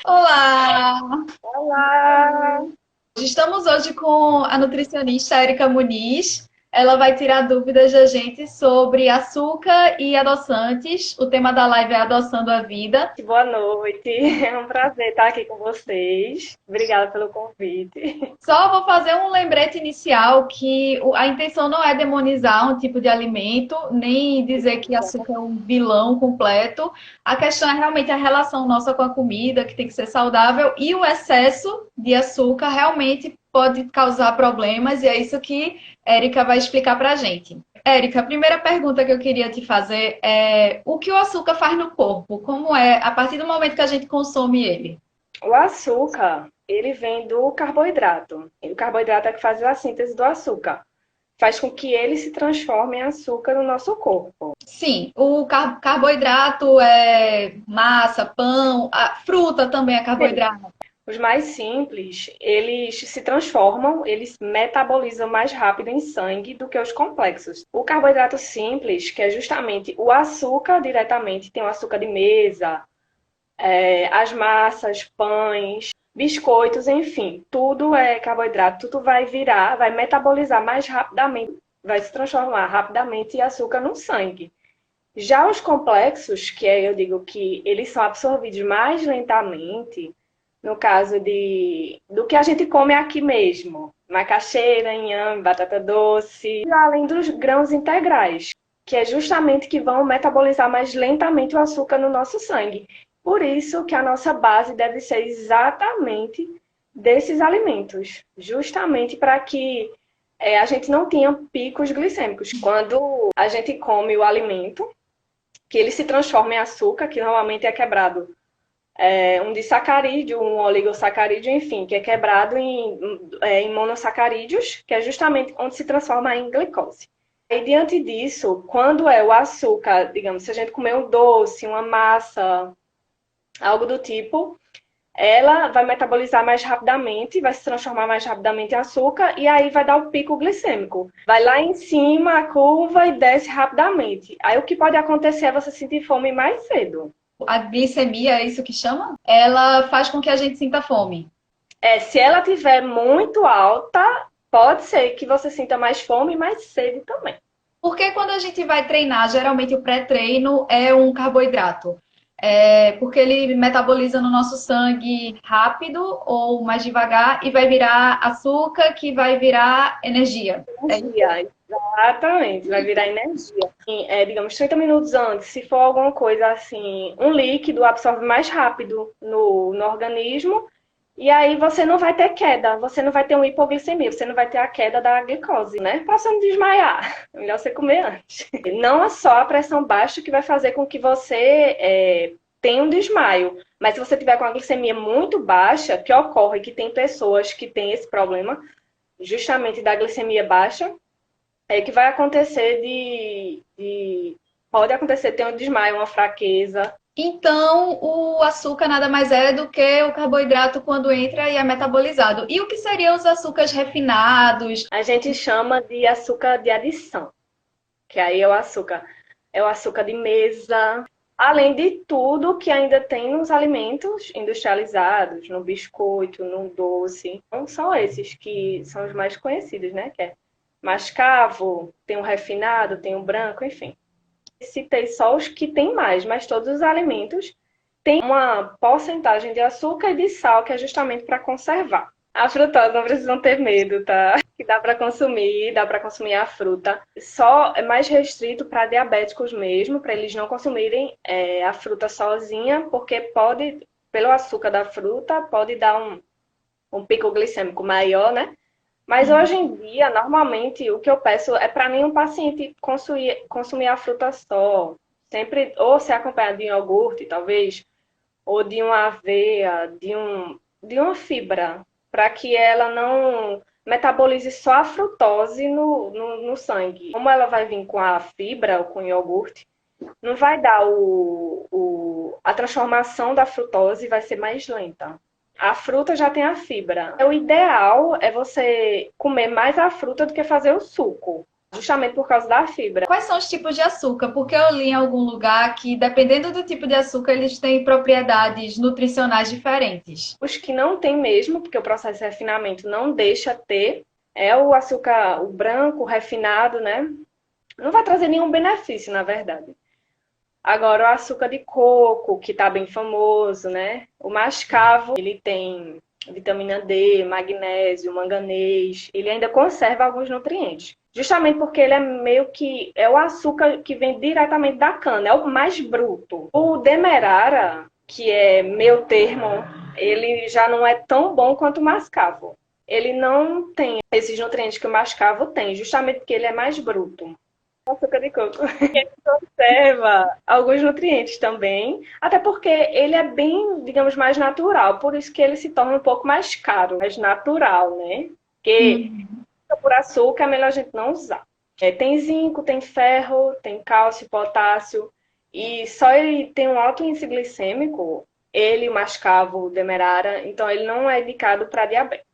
Olá! Olá! Estamos hoje com a nutricionista Érica Muniz. Ela vai tirar dúvidas da gente sobre açúcar e adoçantes. O tema da live é Adoçando a Vida. Boa noite, é um prazer estar aqui com vocês. Obrigada pelo convite. Só vou fazer um lembrete inicial que a intenção não é demonizar um tipo de alimento, nem dizer que açúcar é um vilão completo. A questão é realmente a relação nossa com a comida, que tem que ser saudável, e o excesso de açúcar realmente pode causar problemas, e é isso que Érica vai explicar pra gente. Érica, a primeira pergunta que eu queria te fazer é o que o açúcar faz no corpo? Como é a partir do momento que a gente consome ele? O açúcar, ele vem do carboidrato. E o carboidrato é que faz a síntese do açúcar. Faz com que ele se transforme em açúcar no nosso corpo. Sim, o carboidrato é massa, pão, a fruta também é Sim. carboidrato. Os mais simples, eles se transformam, eles metabolizam mais rápido em sangue do que os complexos. O carboidrato simples, que é justamente o açúcar diretamente, tem o açúcar de mesa, as massas, pães, biscoitos, enfim, tudo é carboidrato, tudo vai virar, vai metabolizar mais rapidamente, vai se transformar rapidamente em açúcar no sangue. Já os complexos, que eu digo que eles são absorvidos mais lentamente, no caso do que a gente come aqui mesmo, macaxeira, inhame, batata doce, além dos grãos integrais, que é justamente que vão metabolizar mais lentamente o açúcar no nosso sangue. Por isso que a nossa base deve ser exatamente desses alimentos, justamente para que a gente não tenha picos glicêmicos. Quando a gente come o alimento, que ele se transforma em açúcar, que normalmente é quebrado um disacarídeo, um oligosacarídeo, enfim, que é quebrado em monossacarídeos, que é justamente onde se transforma em glicose. E diante disso, quando é o açúcar, digamos, se a gente comer um doce, uma massa, algo do tipo, ela vai metabolizar mais rapidamente, vai se transformar mais rapidamente em açúcar e aí vai dar o pico glicêmico. Vai lá em cima a curva e desce rapidamente. Aí o que pode acontecer é você sentir fome mais cedo. A glicemia, é isso que chama? Ela faz com que a gente sinta fome. Se ela tiver muito alta, pode ser que você sinta mais fome mais cedo também. Porque quando a gente vai treinar, geralmente o pré-treino é um carboidrato. Porque ele metaboliza no nosso sangue rápido ou mais devagar e vai virar açúcar que vai virar energia. Energia, exatamente, vai virar energia. Digamos, 30 minutos antes, se for alguma coisa assim, um líquido absorve mais rápido no organismo. E aí você não vai ter queda, você não vai ter uma hipoglicemia, você não vai ter a queda da glicose, né? Posso desmaiar. É melhor você comer antes. Não é só a pressão baixa que vai fazer com que você tenha um desmaio. Mas se você tiver com a glicemia muito baixa, que ocorre que tem pessoas que têm esse problema, justamente da glicemia baixa, é que vai acontecer pode acontecer ter um desmaio, uma fraqueza. Então, o açúcar nada mais é do que o carboidrato quando entra e é metabolizado. E o que seriam os açúcares refinados? A gente chama de açúcar de adição, que aí é o açúcar de mesa, além de tudo que ainda tem nos alimentos industrializados, no biscoito, no doce. Não são esses que são os mais conhecidos, né? Que é mascavo, tem o refinado, tem o branco, enfim. Citei só os que tem mais, mas todos os alimentos têm uma porcentagem de açúcar e de sal que é justamente para conservar. A frutose não precisam ter medo, tá? Que dá para consumir a fruta. Só é mais restrito para diabéticos mesmo, para eles não consumirem a fruta sozinha, porque pode, pelo açúcar da fruta, pode dar um pico glicêmico maior, né? Mas hoje em dia, normalmente, o que eu peço é para nenhum paciente consumir a fruta só. Sempre, ou ser acompanhado de um iogurte, talvez, ou de uma aveia, de uma fibra, para que ela não metabolize só a frutose no sangue. Como ela vai vir com a fibra ou com o iogurte, não vai dar a transformação da frutose vai ser mais lenta. A fruta já tem a fibra. O ideal é você comer mais a fruta do que fazer o suco. justamente por causa da fibra. Quais são os tipos de açúcar? Porque eu li em algum lugar que, dependendo do tipo de açúcar, eles têm propriedades nutricionais diferentes. Os que não tem mesmo, porque o processo de refinamento não deixa ter, é o açúcar, o branco, refinado, né? Não vai trazer nenhum benefício, na verdade. Agora, o açúcar de coco, que está bem famoso, né? O mascavo, ele tem vitamina D, magnésio, manganês. Ele ainda conserva alguns nutrientes. Justamente porque ele é meio que... É o açúcar que vem diretamente da cana. É o mais bruto. O demerara, que é meio termo, ele já não é tão bom quanto o mascavo. Ele não tem esses nutrientes que o mascavo tem. Justamente porque ele é mais bruto. Açúcar de coco. Ele conserva alguns nutrientes também, até porque ele é bem, digamos, mais natural, por isso que ele se torna um pouco mais caro, mais natural, né? Porque por açúcar é melhor a gente não usar. Tem zinco, tem ferro, tem cálcio, potássio, e só ele tem um alto índice glicêmico, ele, o mascavo, o demerara, então ele não é indicado para diabetes.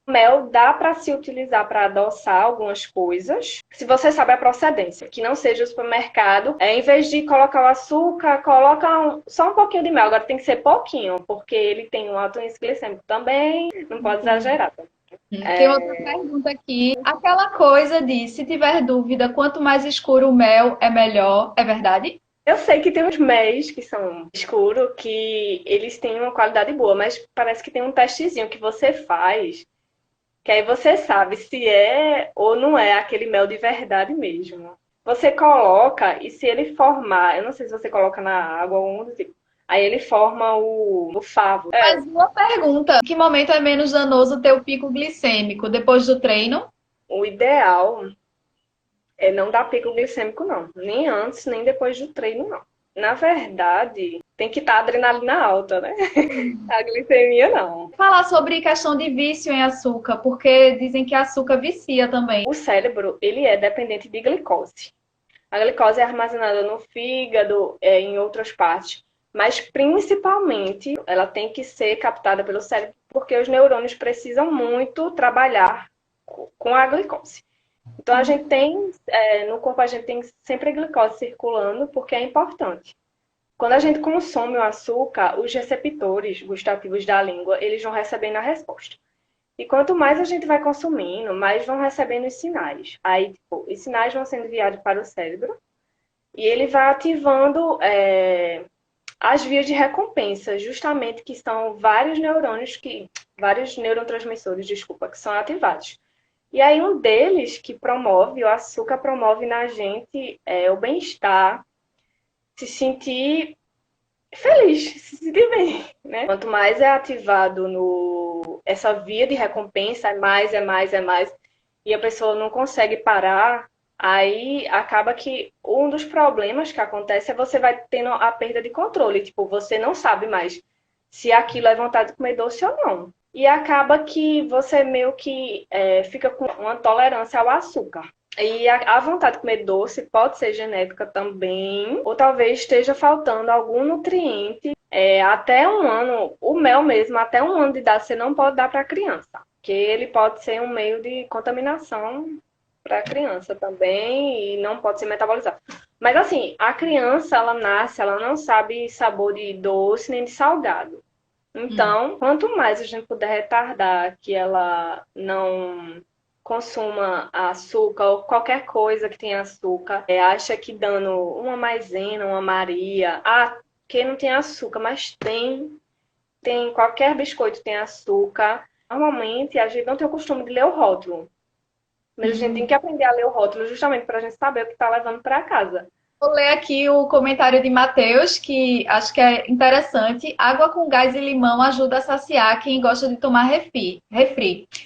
Mel dá para se utilizar para adoçar algumas coisas, se você sabe a procedência, que não seja o supermercado. Em vez de colocar o açúcar, coloca só um pouquinho de mel. Agora tem que ser pouquinho, porque ele tem um alto índice glicêmico também, não pode exagerar. Tem outra pergunta aqui. Aquela coisa de, se tiver dúvida, quanto mais escuro o mel é melhor, é verdade? Eu sei que tem uns méis que são escuros, que eles têm uma qualidade boa, mas parece que tem um testezinho que você faz, que aí você sabe se é ou não é aquele mel de verdade mesmo. Você coloca e se ele formar, eu não sei se você coloca na água ou um do tipo, aí ele forma o favo. Mas uma pergunta, em que momento é menos danoso ter o pico glicêmico? Depois do treino? O ideal é não dar pico glicêmico, não. Nem antes, nem depois do treino, não. Na verdade, tem que estar adrenalina alta, né? A glicemia, não. Falar sobre questão de vício em açúcar, porque dizem que açúcar vicia também. O cérebro, ele é dependente de glicose. A glicose é armazenada no fígado, em outras partes. Mas, principalmente, ela tem que ser captada pelo cérebro, porque os neurônios precisam muito trabalhar com a glicose. Então, a gente tem, no corpo, a gente tem sempre a glicose circulando, porque é importante. Quando a gente consome o açúcar, os receptores gustativos da língua, eles vão recebendo a resposta. E quanto mais a gente vai consumindo, mais vão recebendo os sinais. Aí, tipo, os sinais vão sendo enviados para o cérebro e ele vai ativando as vias de recompensa, justamente que são vários neurotransmissores, desculpa, que são ativados. E aí um deles que promove, o açúcar promove na gente o bem-estar, se sentir feliz, se sentir bem, né? Quanto mais é ativado essa via de recompensa, é mais, e a pessoa não consegue parar, aí acaba que um dos problemas que acontece é você vai tendo a perda de controle. Tipo, você não sabe mais se aquilo é vontade de comer doce ou não. E acaba que você meio que fica com uma tolerância ao açúcar. E a vontade de comer doce pode ser genética também, ou talvez esteja faltando algum nutriente. Até um ano, o mel mesmo, até um ano de idade, você não pode dar para a criança, porque ele pode ser um meio de contaminação para a criança também e não pode ser metabolizado. Mas assim, a criança, ela nasce, ela não sabe sabor de doce nem de salgado. Então, quanto mais a gente puder retardar que ela não consuma açúcar ou qualquer coisa que tenha açúcar, acha que dando uma maisena, uma Maria, que não tem açúcar, mas tem qualquer biscoito tem açúcar. Normalmente a gente não tem o costume de ler o rótulo, mas a gente tem que aprender a ler o rótulo justamente para a gente saber o que está levando para casa. Vou ler aqui o comentário de Matheus, que acho que é interessante. Água com gás e limão ajuda a saciar quem gosta de tomar refri.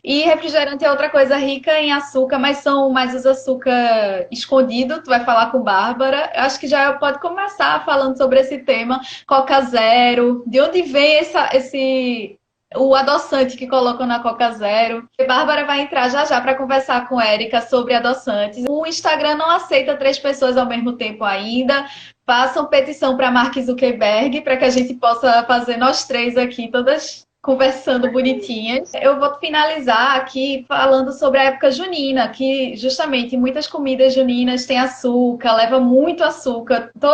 E refrigerante é outra coisa rica em açúcar, mas são mais os açúcar escondido. Tu vai falar com Bárbara. Eu acho que já pode começar falando sobre esse tema. Coca Zero. De onde vem o adoçante que colocam na Coca Zero? A Bárbara vai entrar já para conversar com a Érica sobre adoçantes. O Instagram não aceita 3 pessoas ao mesmo tempo ainda. Façam petição para Mark Zuckerberg para que a gente possa fazer nós 3 aqui, todas conversando bonitinhas. Eu vou finalizar aqui falando sobre a época junina, que justamente muitas comidas juninas têm açúcar, leva muito açúcar. Tô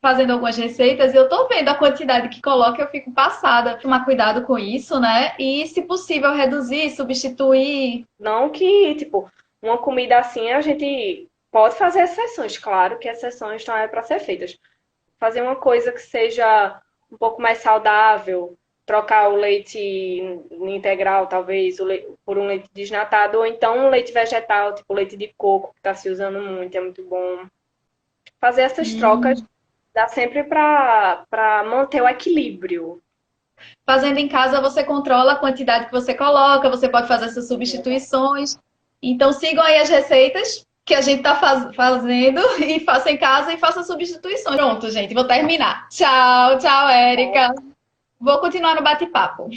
fazendo algumas receitas e eu tô vendo a quantidade que coloca, eu fico passada. Tomar cuidado com isso, né? E, se possível, reduzir, substituir. Não que, tipo, uma comida assim a gente pode fazer exceções, claro que exceções não é para ser feitas. Fazer uma coisa que seja um pouco mais saudável, trocar o leite integral, talvez, por um leite desnatado, ou então um leite vegetal, tipo leite de coco, que está se usando muito, é muito bom. Fazer essas trocas dá sempre para manter o equilíbrio. Fazendo em casa, você controla a quantidade que você coloca, você pode fazer essas substituições. Então, sigam aí as receitas que a gente está fazendo e faça em casa e faça substituições. Pronto, gente, vou terminar. Tchau, tchau, Érica. Vou continuar no bate-papo.